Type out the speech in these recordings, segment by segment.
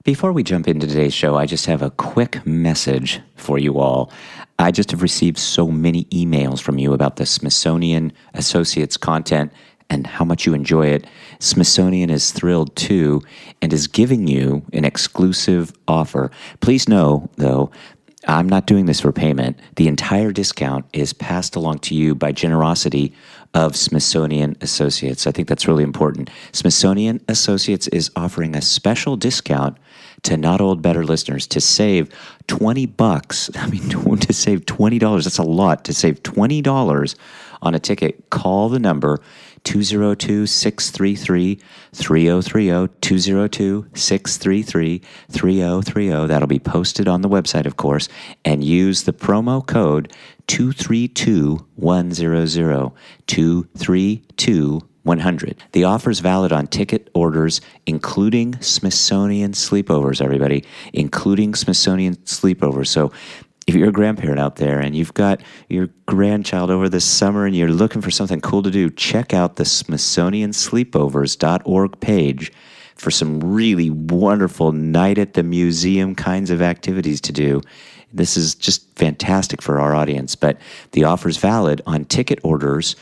Before we jump into today's show, I just have a quick message for you all. I just have received so many emails from you about the Smithsonian Associates content and how much you enjoy it. Smithsonian is thrilled too and is giving you an exclusive offer. Please know, though, I'm not doing this for payment. The entire discount is passed along to you by generosity of Smithsonian Associates. I think that's really important. Smithsonian Associates is offering a special discount to Not Old Better listeners to save $20. I mean, to save $20, that's a lot. To save $20 on a ticket, call the number 202-633-3030, 202-633-3030. That'll be posted on the website, of course, and use the promo code 232100, 232100. The offer is valid on ticket orders, including Smithsonian sleepovers, everybody, including Smithsonian sleepovers. So if you're a grandparent out there and you've got your grandchild over this summer and you're looking for something cool to do, check out the SmithsonianSleepovers.org page for some really wonderful night at the museum kinds of activities to do. This is just fantastic for our audience, but the offer is valid on ticket orders,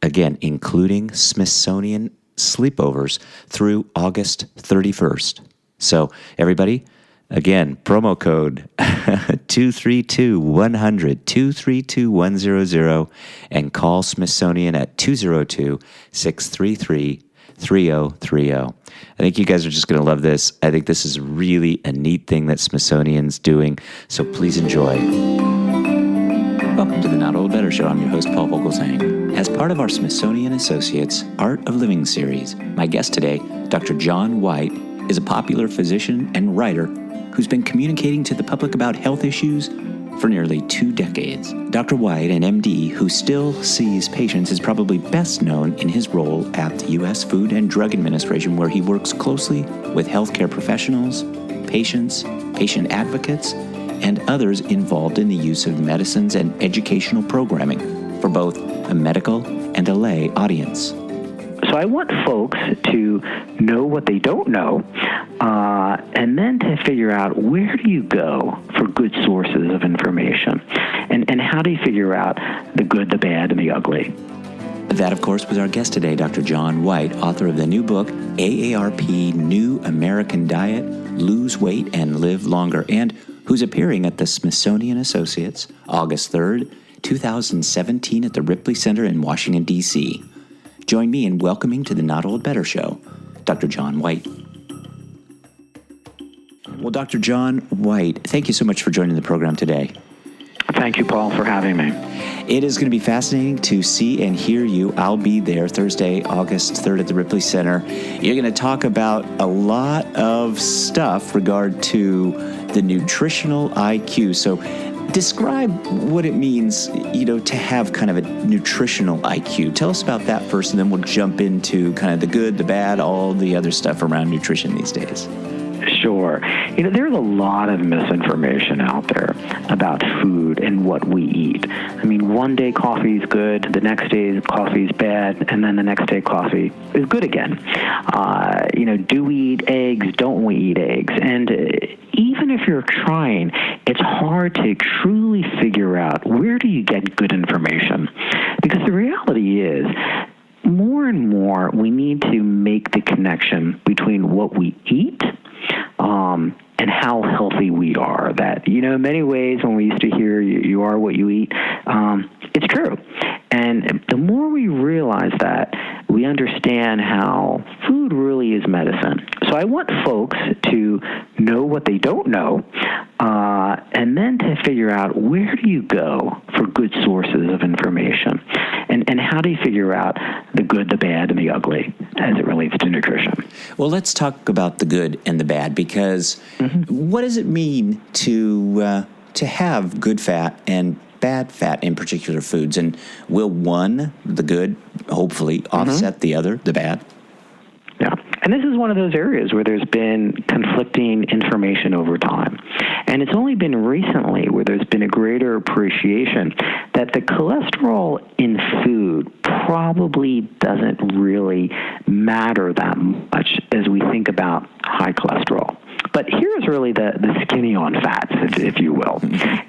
again, including Smithsonian sleepovers through August 31st. So everybody, again, promo code 232100, 232100, and call Smithsonian at 202-633-3030. I think you guys are just going to love this. I think this is really a neat thing that Smithsonian's doing, so please enjoy. Welcome to the Not Old Better Show. I'm your host, Paul Vogelsang. As part of our Smithsonian Associates Art of Living series, my guest today, Dr. John Whyte, is a popular physician and writer who's been communicating to the public about health issues for nearly 2 decades. Dr. Whyte, an MD who still sees patients, is probably best known in his role at the U.S. Food and Drug Administration, where he works closely with healthcare professionals, patients, patient advocates, and others involved in the use of medicines and educational programming for both a medical and a lay audience. So I want folks to know what they don't know, and then to figure out where do you go for good sources of information, and how do you figure out the good, the bad, and the ugly. That, of course, was our guest today, Dr. John Whyte, author of the new book, AARP New American Diet, Lose Weight and Live Longer, and who's appearing at the Smithsonian Associates August 3rd, 2017 at the Ripley Center in Washington, D.C. Join me in welcoming to the Not Old Better Show, Dr. John Whyte. Well, Dr. John Whyte, thank you so much for joining the program today. Thank you, Paul, for having me. It is going to be fascinating to see and hear you. I'll be there Thursday, August 3rd at the Ripley Center. You're going to talk about a lot of stuff regard to the nutritional IQ. So describe what it means, to have kind of a nutritional IQ. Tell us about that first, and then we'll jump into kind of the good, the bad, all the other stuff around nutrition these days. Sure. There's a lot of misinformation out there about food and what we eat. I mean, one day coffee is good, the next day coffee is bad, and then the next day coffee is good again. Do we eat eggs? Don't we eat eggs? And even if you're trying, it's hard to truly figure out where do you get good information. Because the reality is, more and more, we need to make the connection between what we eat and how healthy we are. That, in many ways, when we used to hear you are what you eat, it's true. And the more we realize that, we understand how food really is medicine. So I want folks to know what they don't know, and then to figure out where do you go for good sources of information, and how do you figure out the good, the bad, and the ugly as it relates to nutrition. Well, let's talk about the good and the bad, because what does it mean to have good fat and bad fat in particular foods? And will one, the good, hopefully offset the other, the bad? Yeah. And this is one of those areas where there's been conflicting information over time. And it's only been recently where there's been a greater appreciation that the cholesterol in food probably doesn't really matter that much as we think about high cholesterol. But here really the skinny on fats, if you will.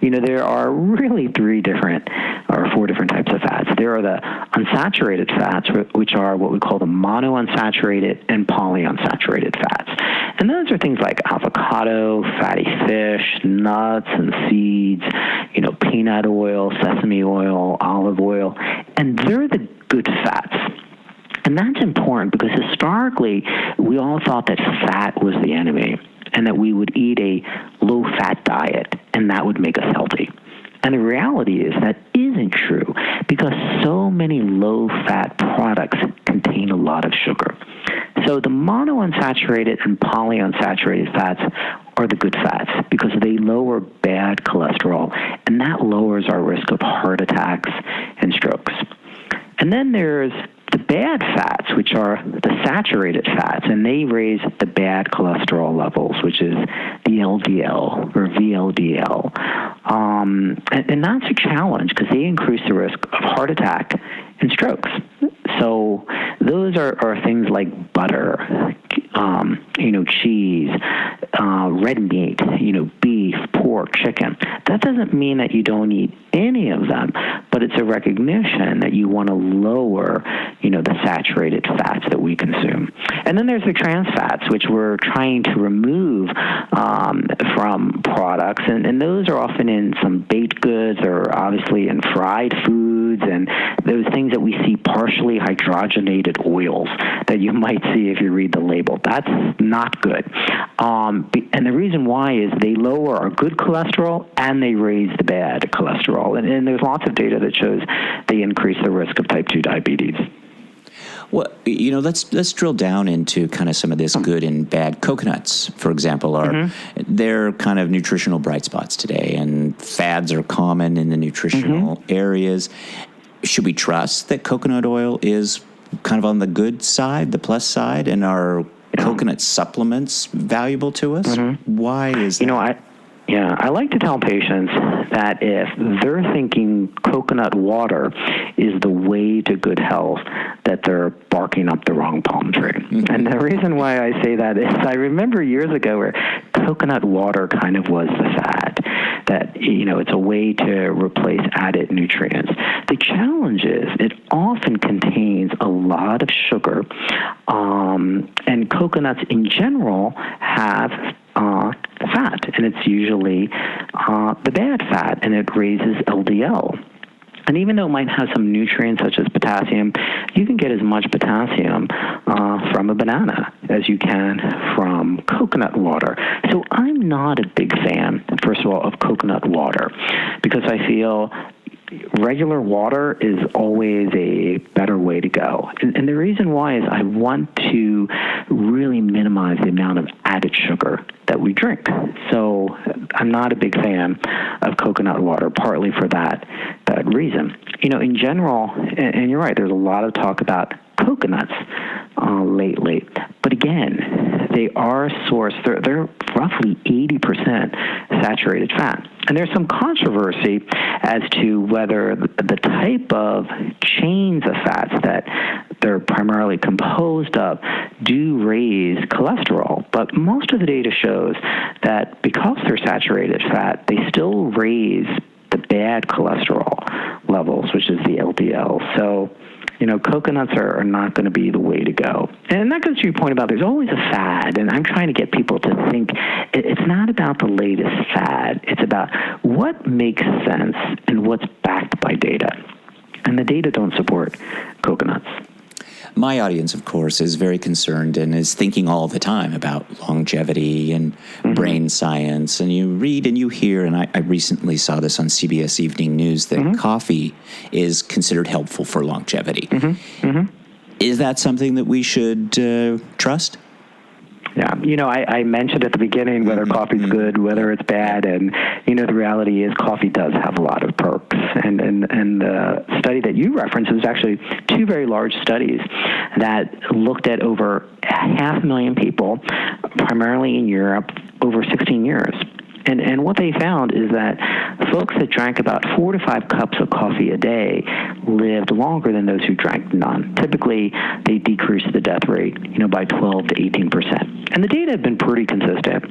There are really four different types of fats. There are the unsaturated fats, which are what we call the monounsaturated and polyunsaturated fats. And those are things like avocado, fatty fish, nuts and seeds, peanut oil, sesame oil, olive oil, and they're the good fats. And that's important because historically, we all thought that fat was the enemy and that we would eat a low-fat diet and that would make us healthy. And the reality is that isn't true because so many low-fat products contain a lot of sugar. So the monounsaturated and polyunsaturated fats are the good fats because they lower bad cholesterol, and that lowers our risk of heart attacks and strokes. And then there's the bad fats, which are the saturated fats, and they raise the bad cholesterol levels, which is the LDL or VLDL. And that's a challenge because they increase the risk of heart attack and strokes. So those are things like butter, cheese, red meat, beef, pork, chicken. That doesn't mean that you don't eat any of them, but it's a recognition that you want to lower, the saturated fats that we consume. And then there's the trans fats, which we're trying to remove from products, and those are often in some baked goods or obviously in fried foods and those things that we see partially hydrogenated oils that you might see if you read the label. That's not good. And the reason why is they lower our good cholesterol and they raise the bad cholesterol. And there's lots of data that shows they increase the risk of type 2 diabetes. Well, let's drill down into kind of some of this good and bad. Coconuts, for example, they're kind of nutritional bright spots today, and fads are common in the nutritional areas. Should we trust that coconut oil is kind of on the good side, the plus side, and are coconut supplements valuable to us? Why is that? I like to tell patients that if they're thinking coconut water is the way to good health, that they're barking up the wrong palm tree. And the reason why I say that is I remember years ago where coconut water kind of was the fad, that, it's a way to replace added nutrients. The challenge is it often contains a lot of sugar, and coconuts in general have fat, and it's usually the bad fat, and it raises LDL. And even though it might have some nutrients such as potassium, you can get as much potassium from a banana as you can from coconut water. So I'm not a big fan, first of all, of coconut water because I feel regular water is always a better way to go. And the reason why is I want to really minimize the amount of added sugar that we drink. So I'm not a big fan of coconut water, partly for that reason. In general, and you're right, there's a lot of talk about coconuts lately. But again, they are a source. They're roughly 80% saturated fat. And there's some controversy as to whether the type of chains of fats that they're primarily composed of do raise cholesterol. But most of the data shows that because they're saturated fat, they still raise the bad cholesterol levels, which is the LDL. So, coconuts are not going to be the way to go. And that goes to your point about there's always a fad, and I'm trying to get people to think it's not about the latest fad. It's about what makes sense and what's backed by data. And the data don't support coconuts. My audience, of course, is very concerned and is thinking all the time about longevity and brain science. And you read and you hear, and I recently saw this on CBS Evening News, that coffee is considered helpful for longevity. Is that something that we should trust? Yeah, I mentioned at the beginning whether coffee's good, whether it's bad, and the reality is coffee does have a lot of perks. And the study that you referenced was actually two very large studies that looked at over 500,000 people, primarily in Europe, over 16 years. And what they found is that folks that drank about 4 to 5 cups of coffee a day lived longer than those who drank none. Typically, they decreased the death rate, by 12 to 18%. And the data have been pretty consistent.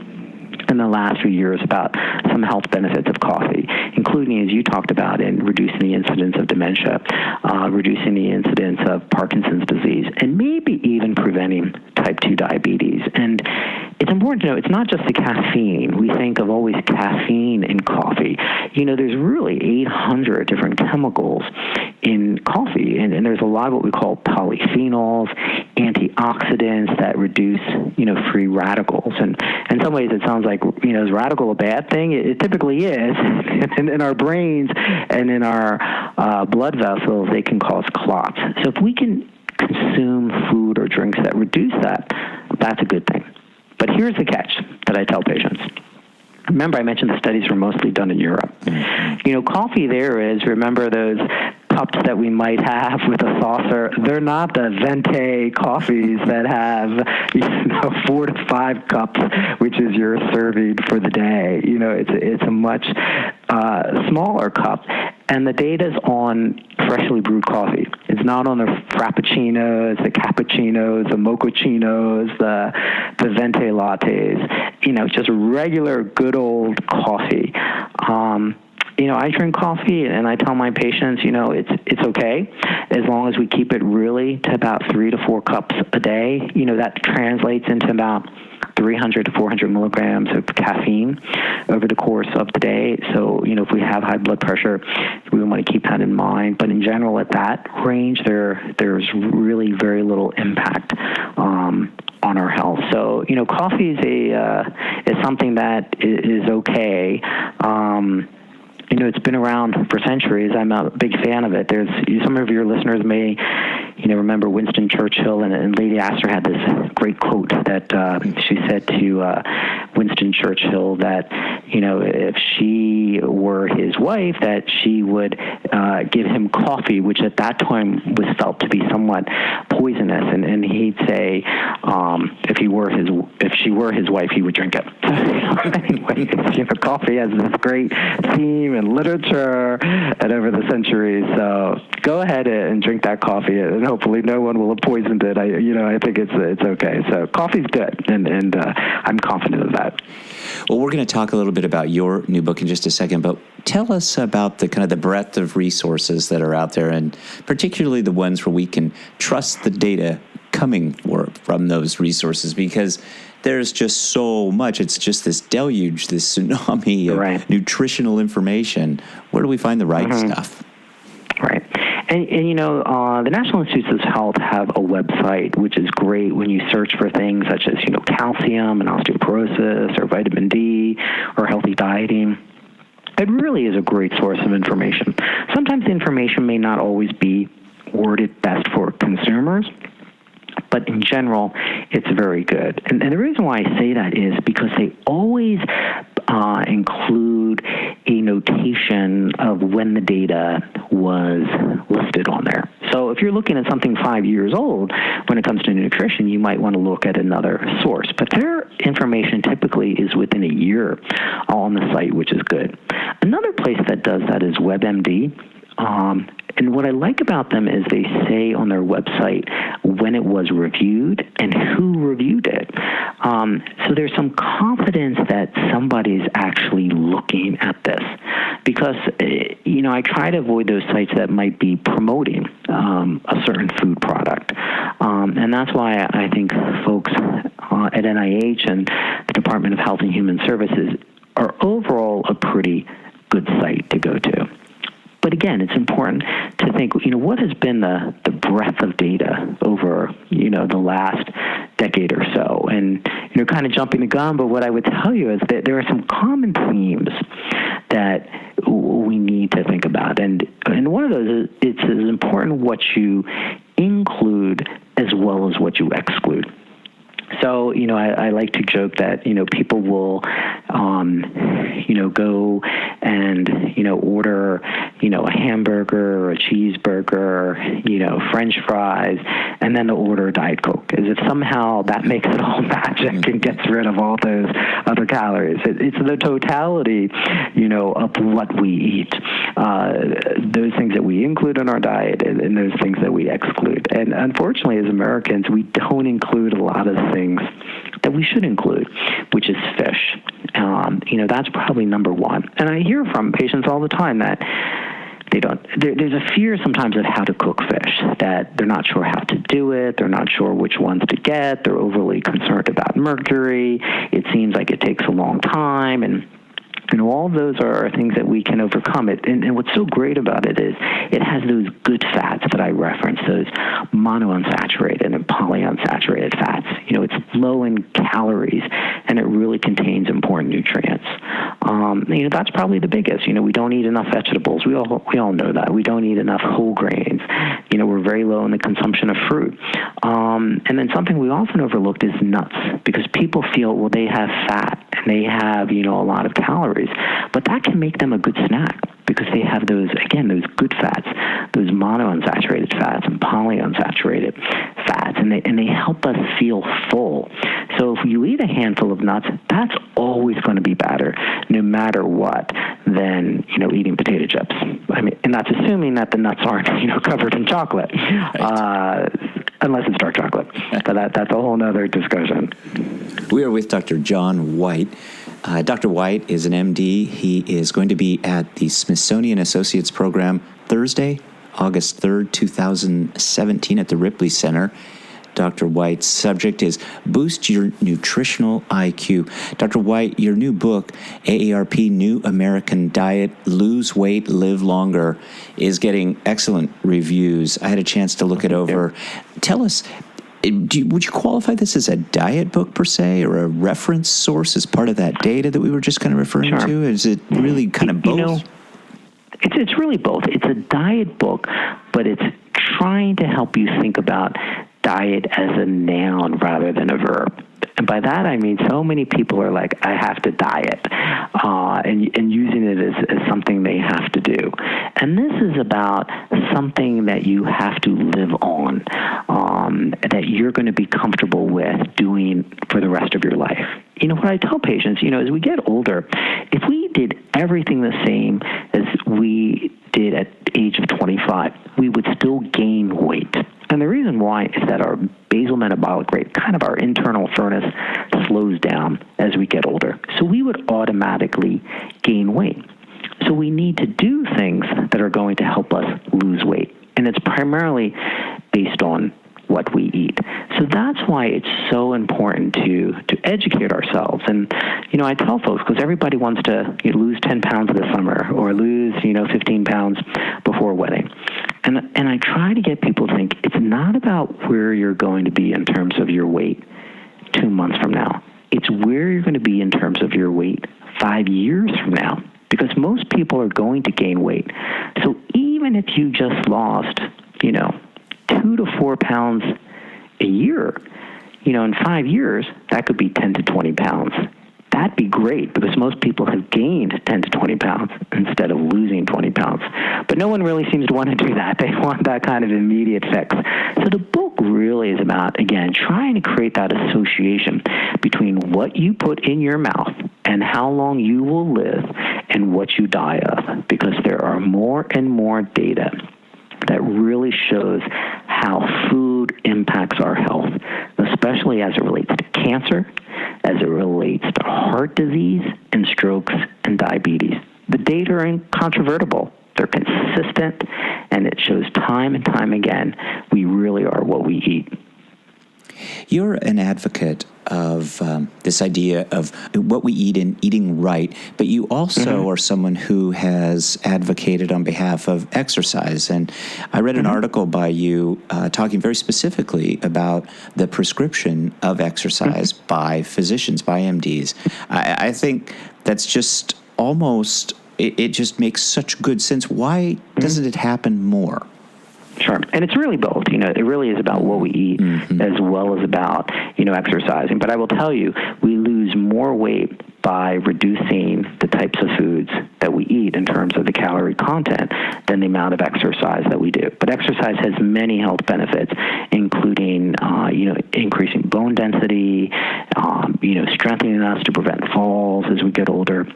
And in the last few years about some health benefits of coffee, including, as you talked about, in reducing the incidence of dementia, reducing the incidence of Parkinson's disease, and maybe even preventing type 2 diabetes. And it's important to know it's not just the caffeine. We think of always caffeine in coffee. There's really 800 different chemicals in coffee, and there's a lot of what we call polyphenols, antioxidants that reduce, free radicals. And in some ways it sounds like, is radical a bad thing? It typically is. in our brains and in our blood vessels, they can cause clots. So if we can consume food or drinks that reduce that, that's a good thing. But here's the catch that I tell patients. Remember, I mentioned the studies were mostly done in Europe. Coffee there is, remember those cups that we might have with a saucer? They're not the venti coffees that have, 4 to 5 cups, which is your serving for the day. It's a much smaller cup. And the data's on freshly brewed coffee. It's not on the frappuccinos, the cappuccinos, the mochachinos, the venti lattes. Just regular, good old coffee. I drink coffee, and I tell my patients, it's okay as long as we keep it really to about 3 to 4 cups a day. That translates into about 300 to 400 milligrams of caffeine over the course of the day. So, if we have high blood pressure, we want to keep that in mind. But in general, at that range, there's really very little impact on our health. So, coffee is something that is okay. It's been around for centuries. I'm a big fan of it. There's some of your listeners may, remember Winston Churchill, and Lady Astor had this great quote that she said to Winston Churchill that, if she were his wife, that she would give him coffee, which at that time was felt to be somewhat poisonous, and he'd say, if she were his wife, he would drink it. Anyway, coffee has this great theme and literature and over the centuries. So go ahead and drink that coffee, and hopefully no one will have poisoned it. I think it's okay. So coffee's good, and I'm confident of that. Well, we're going to talk a little bit about your new book in just a second, but tell us about the breadth of resources that are out there, and particularly the ones where we can trust the data coming from those resources, because there's just so much. It's just this deluge, this tsunami of nutritional information. Where do we find the right stuff? Right. And the National Institutes of Health have a website, which is great when you search for things such as, calcium and osteoporosis or vitamin D or healthy dieting. It really is a great source of information. Sometimes the information may not always be worded best for consumers, but in general, it's very good. And the reason why I say that is because they always include a notation of when the data was listed on there. So if you're looking at something 5 years old, when it comes to nutrition, you might want to look at another source. But their information typically is within a year on the site, which is good. Another place that does that is WebMD. And what I like about them is they say on their website when it was reviewed and who reviewed it. So there's some confidence that somebody's actually looking at this. Because, I try to avoid those sites that might be promoting a certain food product. And that's why I think folks at NIH and the Department of Health and Human Services are overall a pretty good site to go to. But again, it's important to think, what has been the breadth of data over, the last decade or so? And, kind of jumping the gun, but what I would tell you is that there are some common themes that we need to think about. And one of those is it's as important what you include as well as what you exclude. So, I like to joke that, people will, go and, order, a hamburger or a cheeseburger, French fries, and then they'll order a Diet Coke, as if somehow that makes it all magic and gets rid of all those other calories. It's the totality, of what we eat, those things that we include in our diet and those things that we exclude. And unfortunately, as Americans, we don't include a lot of things that we should include, which is fish. That's probably number one. And I hear from patients all the time that there's a fear sometimes of how to cook fish, that they're not sure how to do it, they're not sure which ones to get, they're overly concerned about mercury, it seems like it takes a long time, and all those are things that we can overcome. And what's so great about it is it has those good fats that I referenced, those monounsaturated and polyunsaturated fats. It's low in calories, and it really contains important nutrients. That's probably the biggest. We don't eat enough vegetables. We all know that. We don't eat enough whole grains. We're very low in the consumption of fruit. And then something we often overlooked is nuts, because people feel, well, they have fat and they have, a lot of calories, but that can make them a good snack because they have those good fats, those monounsaturated fats and polyunsaturated fats, and they help us feel full. So if you eat a handful of nuts, that's always going to be better, no matter what, than eating potato chips. And that's assuming that the nuts aren't covered in chocolate, unless it's dark chocolate. But that's a whole other discussion. We are with Dr. John Whyte. Dr. Whyte is an MD. He is going to be at the Smithsonian Associates program Thursday, August 3rd, 2017 at the Ripley Center. Dr. Whyte's subject is Boost Your Nutritional IQ. Dr. Whyte, your new book, AARP New American Diet, Lose Weight, Live Longer, is getting excellent reviews. I had a chance to look it over. Tell us, would you qualify this as a diet book per se, or a reference source as part of that data that we were just kind of referring to? Is it really kind of both? It's really both. It's a diet book, but it's trying to help you think about diet as a noun rather than a verb. And by that, I mean so many people are like, I have to diet, and using it as something they have to do. And this is about something that you have to live on, that you're going to be comfortable with doing for the rest of your life. What I tell patients, as we get older, if we did everything the same as we did at the age of 25, we would still gain weight. And the reason why is that our basal metabolic rate, kind of our internal furnace, slows down as we get older. So we would automatically gain weight. So we need to do things that are going to help us lose weight. And it's primarily based on what we eat. So that's why it's so important to educate ourselves. And, I tell folks, because everybody wants to lose 10 pounds this summer or lose, 15 pounds before a wedding. And I try to get people to think it's not about where you're going to be in terms of your weight 2 months from now. It's where you're going to be in terms of your weight 5 years from now, because most people are going to gain weight. So even if you just lost, 2 to 4 pounds a year, in 5 years, that could be 10 to 20 pounds. That'd be great, because most people have gained 10 to 20 pounds instead of losing 20 pounds. But no one really seems to want to do that. They want that kind of immediate fix. So the book really is about, again, trying to create that association between what you put in your mouth and how long you will live and what you die of, because there are more and more data that really shows how food impacts our health, especially as it relates to cancer, as it relates to heart disease and strokes and diabetes. The data are incontrovertible. They're consistent, and it shows time and time again we really are what we eat. You're an advocate of this idea of what we eat and eating right, but you also are someone who has advocated on behalf of exercise. And I read an article by you talking very specifically about the prescription of exercise by physicians, by MDs. I think that's just almost, it just makes such good sense. Why doesn't it happen more? Sure. And it's really both. It really is about what we eat as well as about, exercising. But I will tell you, we lose more weight by reducing the types of foods that we eat in terms of the calorie content than the amount of exercise that we do. But exercise has many health benefits, including, increasing bone density, strengthening us to prevent falls as we get older,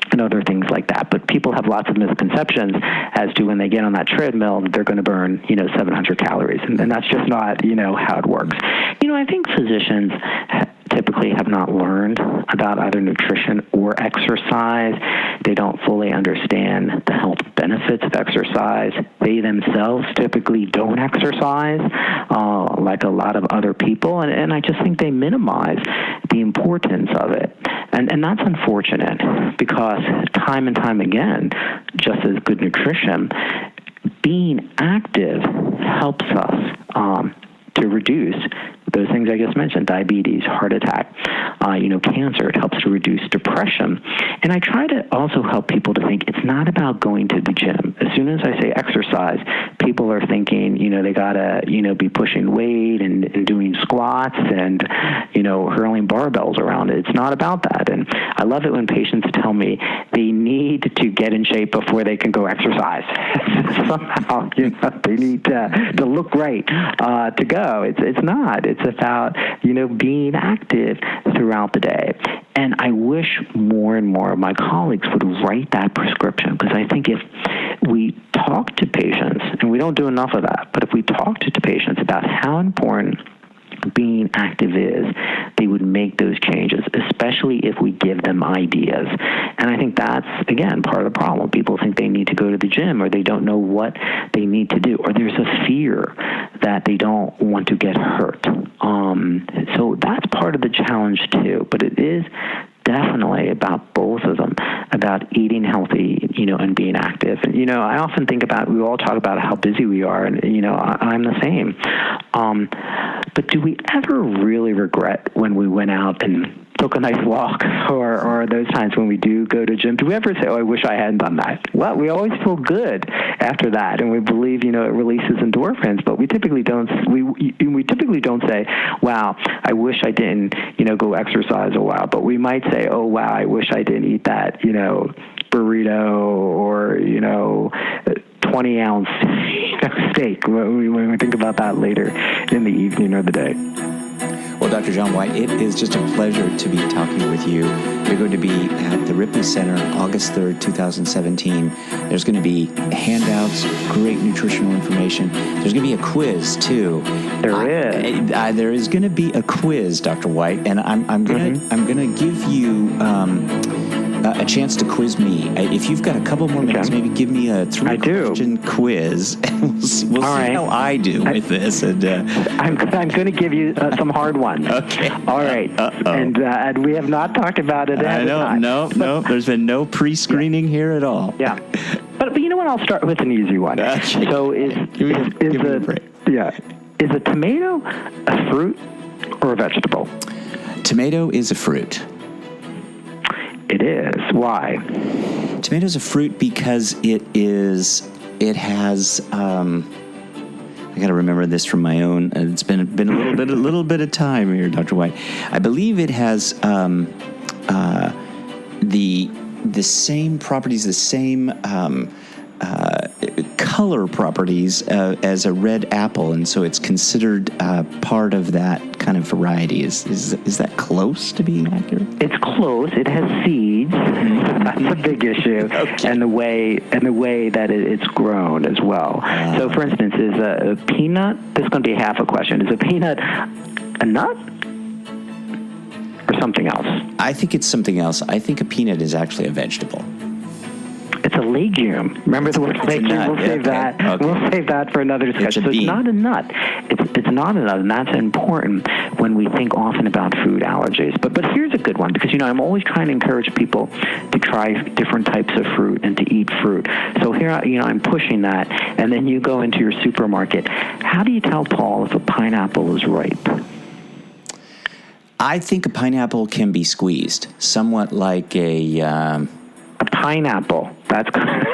and other things like that. But people have lots of misconceptions as to when they get on that treadmill that they're going to burn, 700 calories. And that's just not, how it works. I think physicians typically have not learned about either nutrition or exercise. They don't fully understand the health benefits of exercise. They themselves typically don't exercise like a lot of other people, and I just think they minimize the importance of it. And that's unfortunate, because time and time again, just as good nutrition, being active helps us to reduce those things I just mentioned: diabetes, heart attack, cancer. It helps to reduce depression. And I try to also help people to think it's not about going to the gym. As soon as I say exercise, people are thinking, they gotta, be pushing weight and doing squats and, hurling barbells around. It's not about that. And I love it when patients tell me they need to get in shape before they can go exercise. Somehow, they need to look right to go. It's not. It's about, being active throughout the day. And I wish more and more of my colleagues would write that prescription, because I think if we talk to patients, and we don't do enough of that, but if we talk to patients about how important being active is, they would make those changes, especially if we give them ideas. And I think that's, again, part of the problem. People think they need to go to the gym, or they don't know what they need to do, or there's a fear that they don't want to get hurt. So that's part of the challenge too, but it is definitely about both of them, about eating healthy, and being active. And, I often think about, we all talk about how busy we are, and, I'm the same. But do we ever really regret when we went out and took a nice walk, or those times when we do go to gym? Do we ever say, I wish I hadn't done that? Well, we always feel good after that, and we believe, it releases endorphins, but we typically don't say, wow, I wish I didn't, go exercise a while. But we might say, oh, wow, I wish I didn't eat that, burrito or, 20-ounce steak, when we think about that later in the evening or the day. Well, Dr. John Whyte, it is just a pleasure to be talking with you. You're going to be at the Ripley Center August 3rd, 2017. There's going to be handouts, great nutritional information. There's going to be a quiz, too. There is going to be a quiz, Dr. Whyte, and I'm going to give you a chance to quiz me. If you've got a couple more minutes, maybe give me a 3-question quiz, and we'll see how I do with this. And I'm going to give you some hard ones. Okay. All right. And we have not talked about it. I know. No. There's been no pre-screening here at all. Yeah. But you know what? I'll start with an easy one. Okay. So is a tomato a fruit or a vegetable? Tomato is a fruit. It is. Why? Tomato's a fruit because it has. I got to remember this from my own. It's been a little bit of time here, Dr. Whyte. I believe it has the same properties, the same color properties as a red apple, and so it's considered part of that kind of variety. Is that close to being accurate? It's close. It has seeds. That's a big issue, okay. and the way that it's grown as well. So, for instance, is a peanut? This is going to be half a question. Is a peanut a nut or something else? I think it's something else. I think a peanut is actually a vegetable. It's a legume. Remember the word legume? We'll save that. Okay. We'll save that for another discussion. So it's not a nut. It's not a nut, and that's important when we think often about food allergies. But here's a good one, because I'm always trying to encourage people to try different types of fruit and to eat fruit. So here, I'm pushing that, and then you go into your supermarket. How do you tell, Paul, if a pineapple is ripe? I think a pineapple can be squeezed, somewhat like a pineapple. That's kind of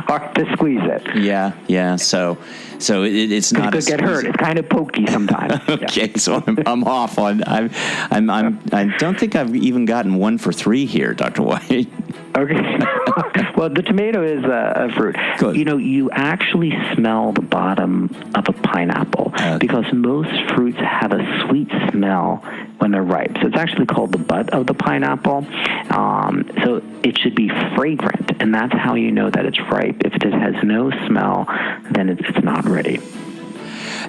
hard to squeeze it. Yeah. So it's not. You could get hurt. It's kind of pokey sometimes. Okay, so I'm off on. I don't think I've even gotten 1 for 3 here, Dr. Whyte. Okay. Well, the tomato is a fruit. Good. You actually smell the bottom of a pineapple because most fruits have a sweet smell when they're ripe. So it's actually called the butt of the pineapple. So it should be fragrant, and that's how you know that it's ripe. If it has no smell, then it's not ready.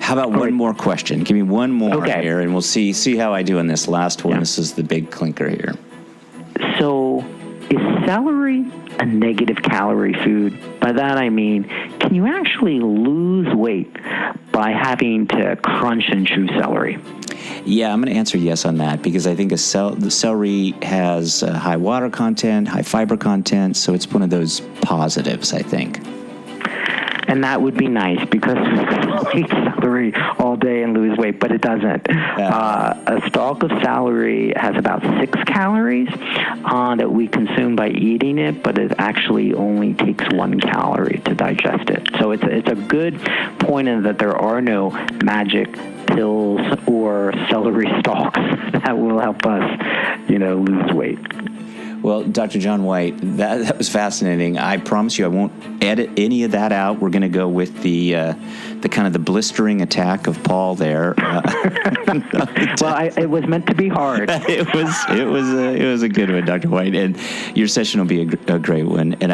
How about one more question? Give me one more here, and we'll see how I do in this last one. Yeah. This is the big clinker here. So, is celery a negative calorie food? By that I mean, can you actually lose weight by having to crunch and chew celery? Yeah, I'm going to answer yes on that because I think the celery has high water content, high fiber content, so it's one of those positives, I think. And that would be nice because we could eat celery all day and lose weight, but it doesn't. A stalk of celery has about 6 calories that we consume by eating it, but it actually only takes 1 calorie to digest it. So it's a good point in that there are no magic pills or celery stalks that will help us, lose weight. Well, Dr. John Whyte, that was fascinating. I promise you I won't edit any of that out. We're going to go with the kind of the blistering attack of Paul there. Well, it was meant to be hard. It was a good one, Dr. Whyte, and your session will be a great one. And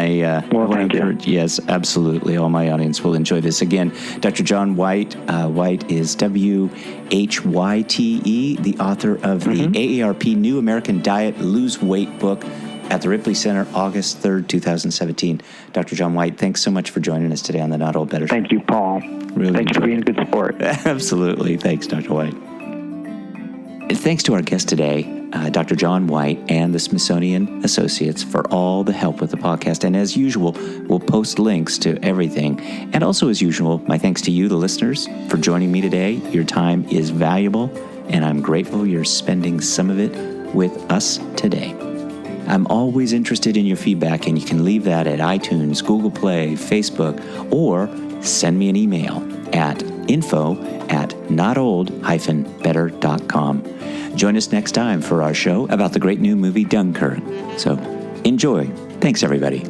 thank you. Yes, absolutely. All my audience will enjoy this. Again, Dr. John Whyte. Whyte is Whyte, the author of the AARP New American Diet Lose Weight book at the Ripley Center, August 3rd, 2017. Dr. John Whyte, thanks so much for joining us today on the Not Old Better Show. Thank you, Paul. Really Thanks for being a good sport. Absolutely. Thanks, Dr. Whyte. Thanks to our guest today, Dr. John Whyte and the Smithsonian Associates for all the help with the podcast. And as usual, we'll post links to everything. And also, as usual, my thanks to you, the listeners, for joining me today. Your time is valuable, and I'm grateful you're spending some of it with us today. I'm always interested in your feedback, and you can leave that at iTunes, Google Play, Facebook, or send me an email at info@notold-better.com. Join us next time for our show about the great new movie Dunkirk. So enjoy. Thanks, everybody.